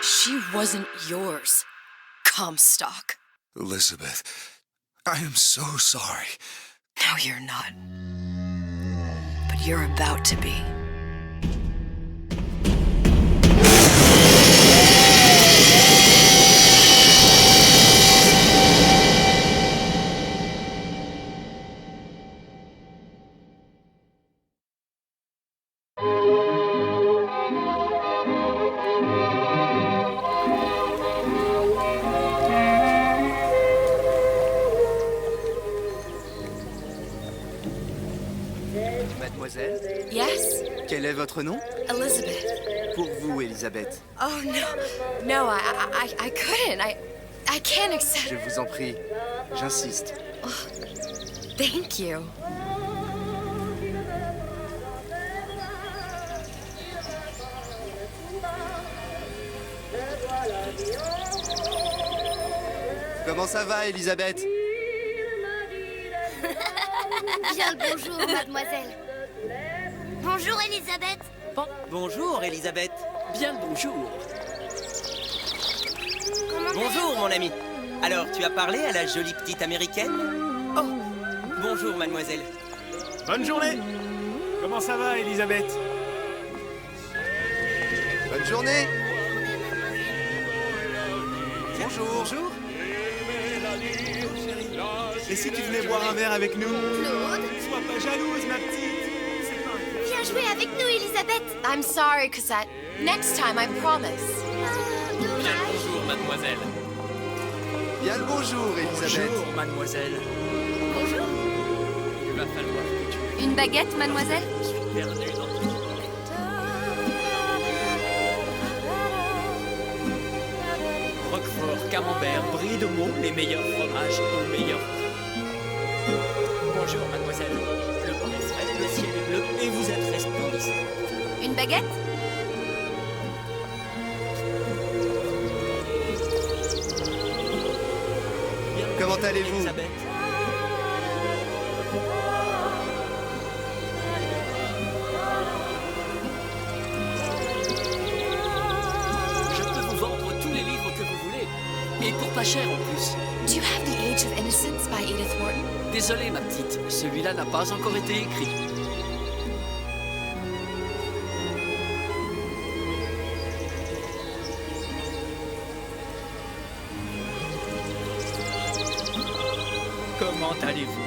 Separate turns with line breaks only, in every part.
She wasn't yours, Comstock.
Elizabeth, I am so sorry.
No, you're not. But you're about to be.
Mademoiselle,
Yes?
quel est votre nom?
Elizabeth.
Pour vous, Elisabeth.
Oh, no, I couldn't. I can't accept.
Je vous en prie, j'insiste.
Thank you.
Comment ça va, Elisabeth?
Bien le bonjour, mademoiselle. Bonjour, Elisabeth.
Bonjour, Elisabeth. Bien le bonjour.
Comment
Bonjour, mon ami. Alors, tu as parlé à la jolie petite américaine? Oh, bonjour, mademoiselle.
Bonne journée. Comment ça va, Elisabeth?
Bonne journée. Bonjour.
Bonjour.
Et si tu venais boire un verre avec nous?
Claude,
Sois pas jalouse, ma petite.
viens jouer avec nous, Elisabeth.
I'm sorry, Cosette. Next time, I promise.
Bien le bonjour, mademoiselle.
Bien le bonjour, Elisabeth.
Bonjour, mademoiselle.
Bonjour.
Il va falloir que tu
Une baguette, mademoiselle?
me suis perdu dans tout. Roquefort, camembert, brie de Meaux, les meilleurs fromages au meilleur prix. Bonjour, mademoiselle. Le temps est frais, le ciel est bleu et vous êtes resplendissante.
Une baguette?
Comment allez-vous?
Elisabeth. Je peux vous vendre tous les livres que vous voulez. Et pour pas cher en plus.
Do you have The Age of Innocence by Edith Wharton?
Désolé ma petite, celui-là n'a pas encore été écrit. Comment allez-vous?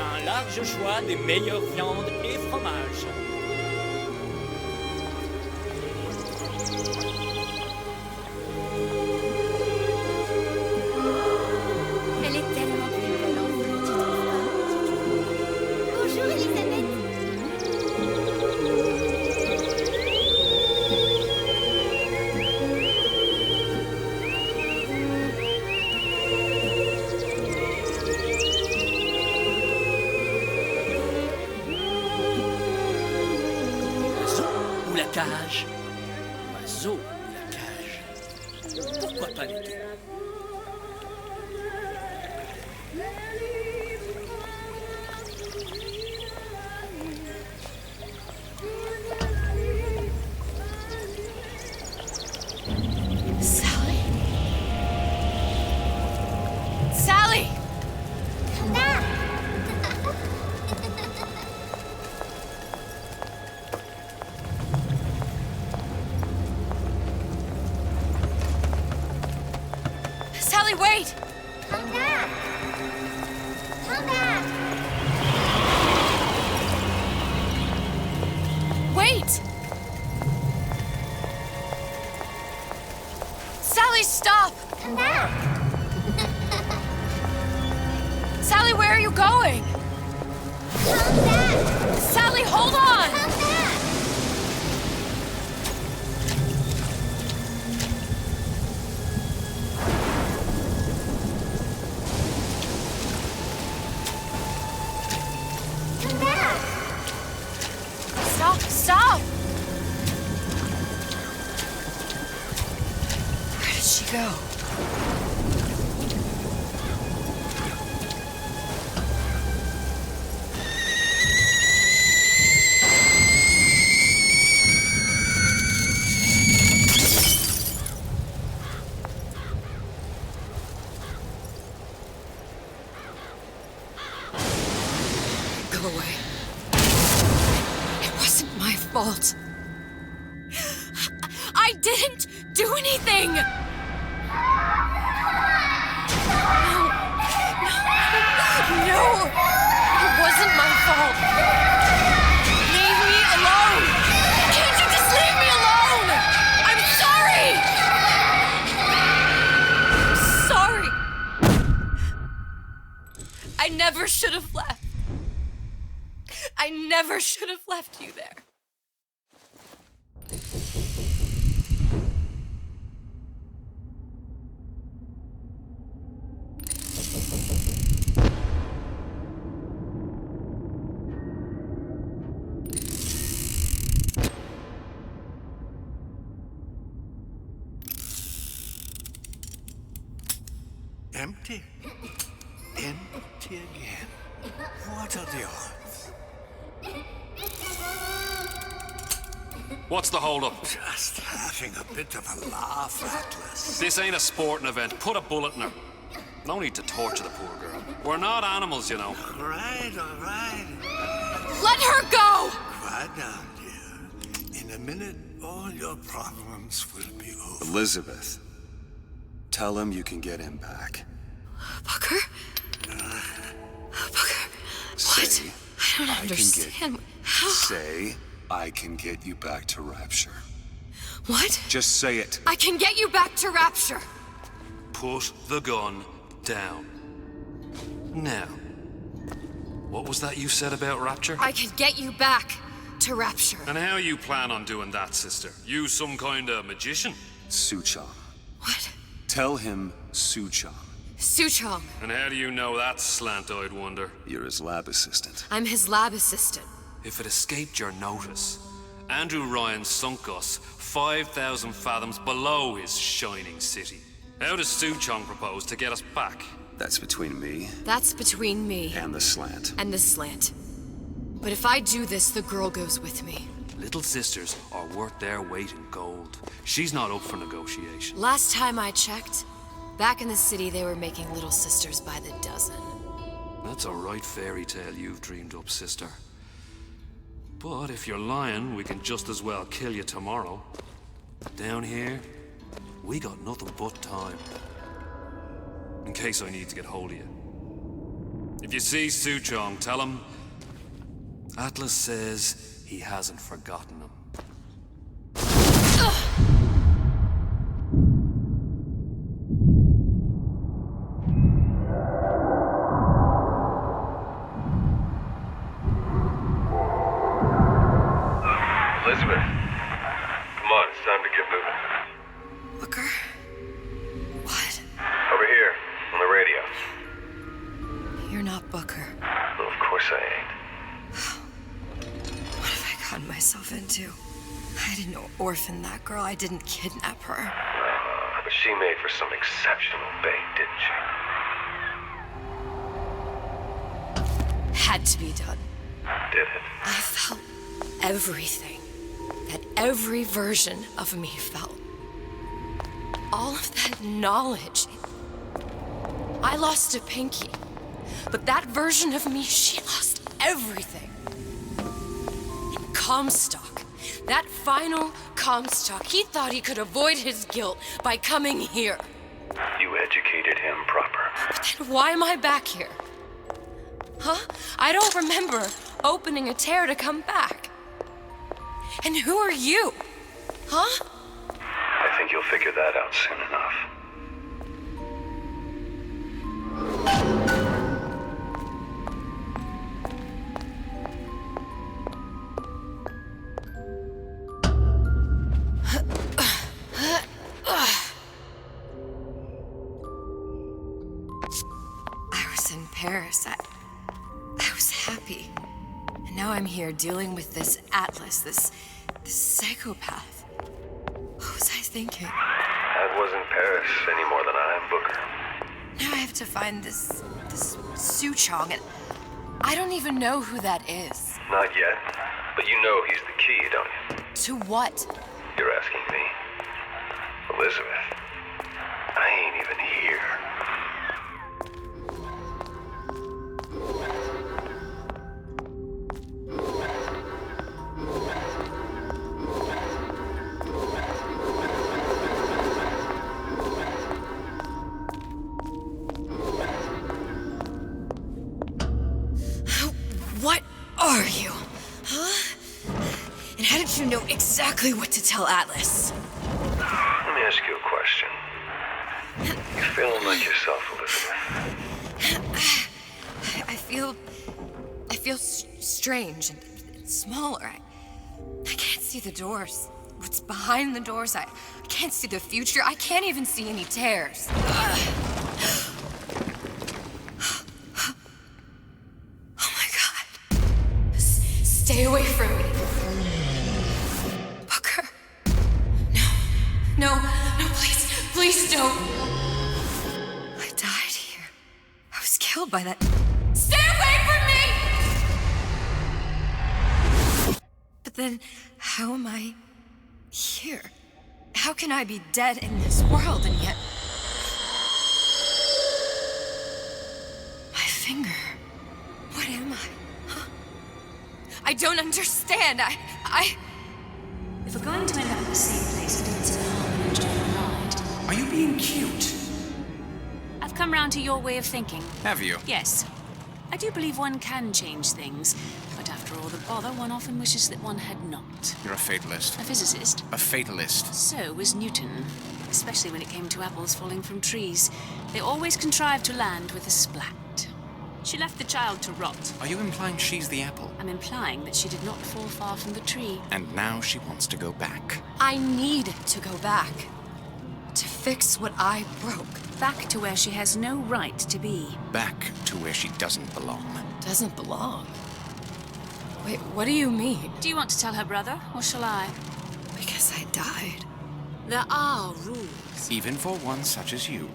Un large choix des meilleures viandes et fromages.
Elle est tellement plus belle en bleu, tu trouves pas? Bonjour, Elisabeth.
Le zoo ou la cage? Un zoo ou la cage? Pourquoi pas les deux?
Sally? Sally!
Come back.
Sally, wait!
Come back. Come back.
Wait! Sally, stop!
Come back.
Sally, where are you going?
Come back.
Sally, hold on!
Come back. Come back.
Stop! Where did she go? fault. I didn't do anything! No, it wasn't my fault. Leave me alone! Can't you just leave me alone? I'm sorry! I'm sorry. I never should have left. I never should have left you there.
Empty? Empty again. What are the odds?
What's the hold-up?
Just having a bit of a laugh, Atlas.
This ain't a sporting event. Put a bullet in her. No need to torture the poor girl. We're not animals, you know.
All right.
Let her go!
Quiet down, dear. In a minute, all your problems will be over.
Elizabeth, tell him you can get him back.
Booker? Booker,
Say,
what? I don't understand. How?
Say, I can get you back to Rapture.
What?
Just say it.
I can get you back to Rapture.
Put the gun down. Now, what was that you said about Rapture?
I can get you back to Rapture.
And how you plan on doing that, sister? You some kind of magician?
Suchong.
What?
Tell him Suchong.
Suchong.
And how do you know that, slant-eyed wonder?
You're his lab assistant.
I'm his lab assistant.
If it escaped your notice, Andrew Ryan sunk us 5,000 fathoms below his shining city. How does Suchong propose to get us back?
That's between me
That's between me
and the slant.
and the slant. But if I do this, the girl goes with me.
Little sisters are worth their weight in gold. She's not up for negotiation.
Last time I checked, back in the city, they were making little sisters by the dozen.
That's a right fairy tale you've dreamed up, sister. But if you're lying, we can just as well kill you tomorrow. Down here, we got nothing but time. In case I need to get hold of you. If you see Suchong, tell him Atlas says he hasn't forgotten him.
Elizabeth, come on, it's time to get moving.
Booker? What?
Over here, on the radio.
You're not Booker.
Well, of course I ain't.
What have I gotten myself into? I didn't orphan that girl. I didn't kidnap her.
But she made for some exceptional bait, didn't she?
Had to be done.
Did it?
I felt everything that every version of me felt. All of that knowledge. I lost a pinky, but that version of me, she lost everything. And Comstock, that final Comstock, he thought he could avoid his guilt by coming here.
You educated him proper.
But then why am I back here? Huh? I don't remember opening a tear to come back. And who are you? Huh?
I think you'll figure that out soon enough.
I was in Paris. I was happy. And now I'm here dealing with this Atlas, this psychopath. What was I thinking?
That wasn't Paris any more than I am Booker.
Now I have to find this Suchong, and I don't even know who that is.
Not yet, but you know he's the key, don't you?
To what?
You're asking me. Elizabeth, I ain't even here.
And how did you know exactly what to tell Atlas?
Let me ask you a question. You feeling like yourself, Elizabeth?
I feel strange and smaller. I can't see the doors. What's behind the doors? I can't see the future. I can't even see any tears. Oh my God. Stay away from me. Booker. No, please don't. I died here. I was killed by that. Stay away from me! But then, how am I here? How can I be dead in this world and yet... My finger. What am I? Huh? I don't understand.
If we're going to end up in the same place, it needs a harm and ride.
Are you being cute?
I've come round to your way of thinking.
Have you?
Yes. I do believe one can change things, but after all the bother, one often wishes that one had not.
You're a fatalist.
A physicist.
A fatalist.
So was Newton, especially when it came to apples falling from trees. They always contrived to land with a splat. She left the child to rot.
Are you implying she's the apple?
I'm implying that she did not fall far from the tree.
And now she wants to go back.
I need to go back. To fix what I broke.
Back to where she has no right to be.
Back to where she doesn't belong.
Doesn't belong? Wait, what do you mean?
Do you want to tell her brother, or shall I?
Because I died.
There are rules.
Even for one such as you.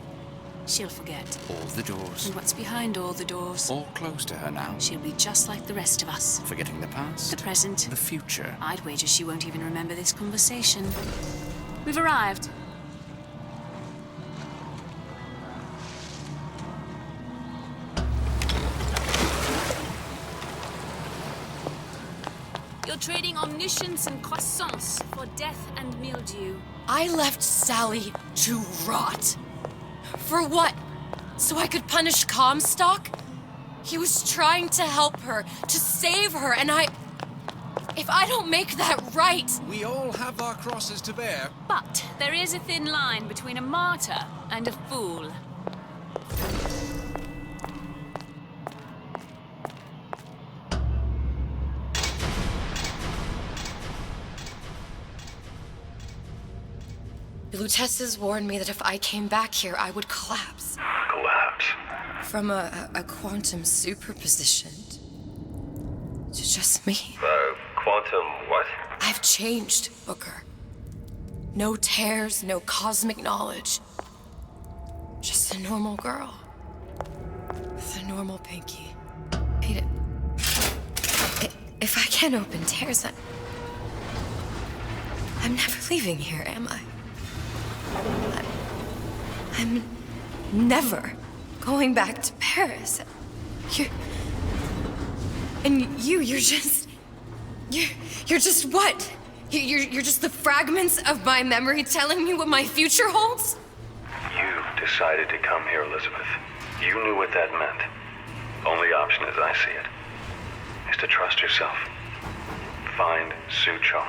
She'll forget.
All the doors.
And what's behind all the doors?
All closed to her now.
She'll be just like the rest of us.
Forgetting the past.
The present.
The future.
I'd wager she won't even remember this conversation. We've arrived. You're trading omniscience and croissance for death and mildew.
I left Sally to rot. For what? So I could punish Comstock? He was trying to help her, to save her, and if I don't make that right...
We all have our crosses to bear.
But there is a thin line between a martyr and a fool.
The Lutesses warned me that if I came back here, I would collapse.
Collapse?
From a quantum superposition to just me.
Quantum what?
I've changed, Booker. No tears, no cosmic knowledge. Just a normal girl. With a normal pinky. If I can't open tears, I'm never leaving here, am I? I'm never going back to Paris. You're just what? You're just the fragments of my memory telling me what my future holds?
You decided to come here, Elizabeth. You knew what that meant. Only option, as I see it, is to trust yourself. Find Suchong.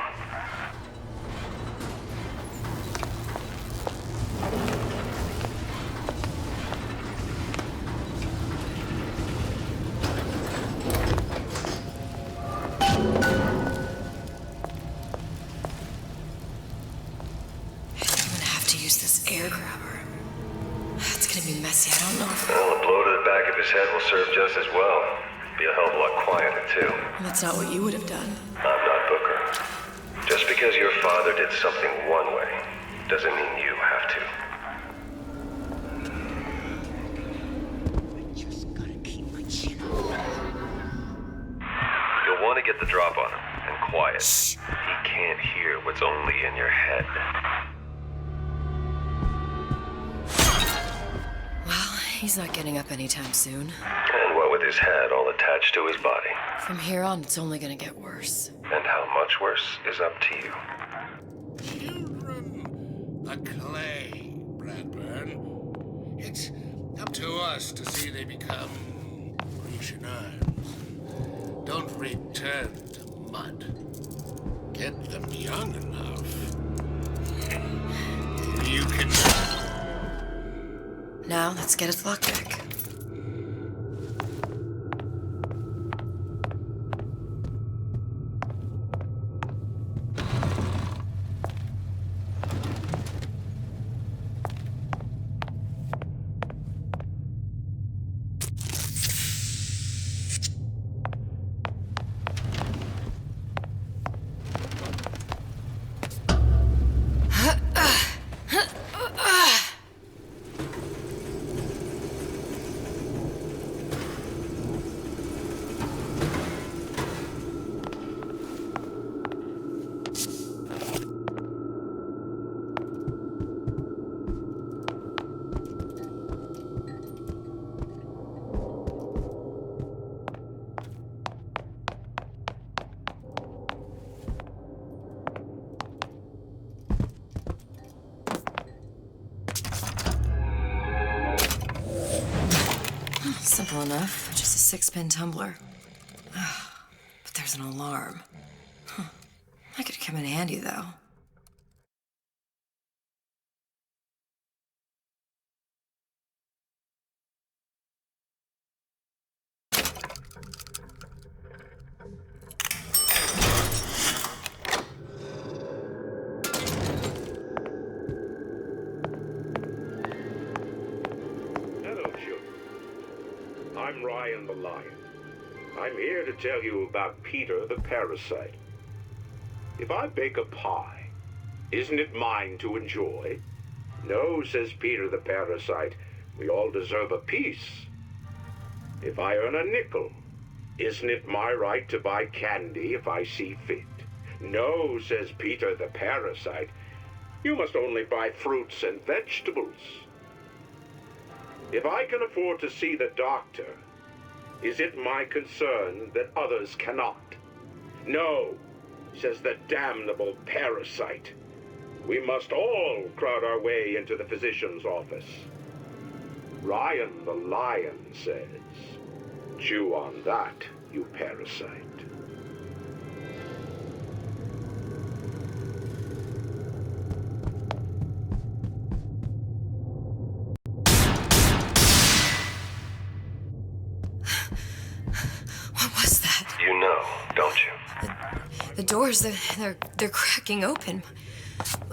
Air grabber. It's gonna be messy, I don't know if...
Well, a blow to the back of his head will serve just as well. Be a hell of a lot quieter, too.
That's not what you would have done.
I'm not Booker. Just because your father did something one way, doesn't mean you have to.
I just gotta keep my chin up.
You'll want to get the drop on him, and quiet. Shh. He can't hear what's only in your head.
He's not getting up anytime soon.
And what with his head all attached to his body.
From here on, it's only gonna get worse.
And how much worse is up to you.
Children, a clay, Bradburn. It's up to us to see they become Grecian arms. Don't return to mud. Get them young enough. You can...
Now, let's get its lockpick. Simple enough. Just a 6-pin tumbler. But there's an alarm. That could come in handy, though.
Hello, children. I'm Ryan the Lion. I'm here to tell you about Peter the Parasite. If I bake a pie, isn't it mine to enjoy? No, says Peter the Parasite. We all deserve a piece. If I earn a nickel, isn't it my right to buy candy if I see fit? No, says Peter the Parasite. You must only buy fruits and vegetables. If I can afford to see the doctor, is it my concern that others cannot? No, says the damnable parasite. We must all crowd our way into the physician's office. Ryan the Lion says, chew on that, you parasite.
What was that?
You know, don't you?
The doors, they're cracking open.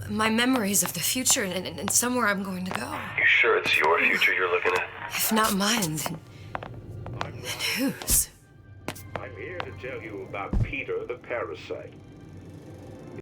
My memories of the future and somewhere I'm going to go.
You sure it's your future you're looking at?
If not mine, then whose?
I'm here to tell you about Peter the Parasite.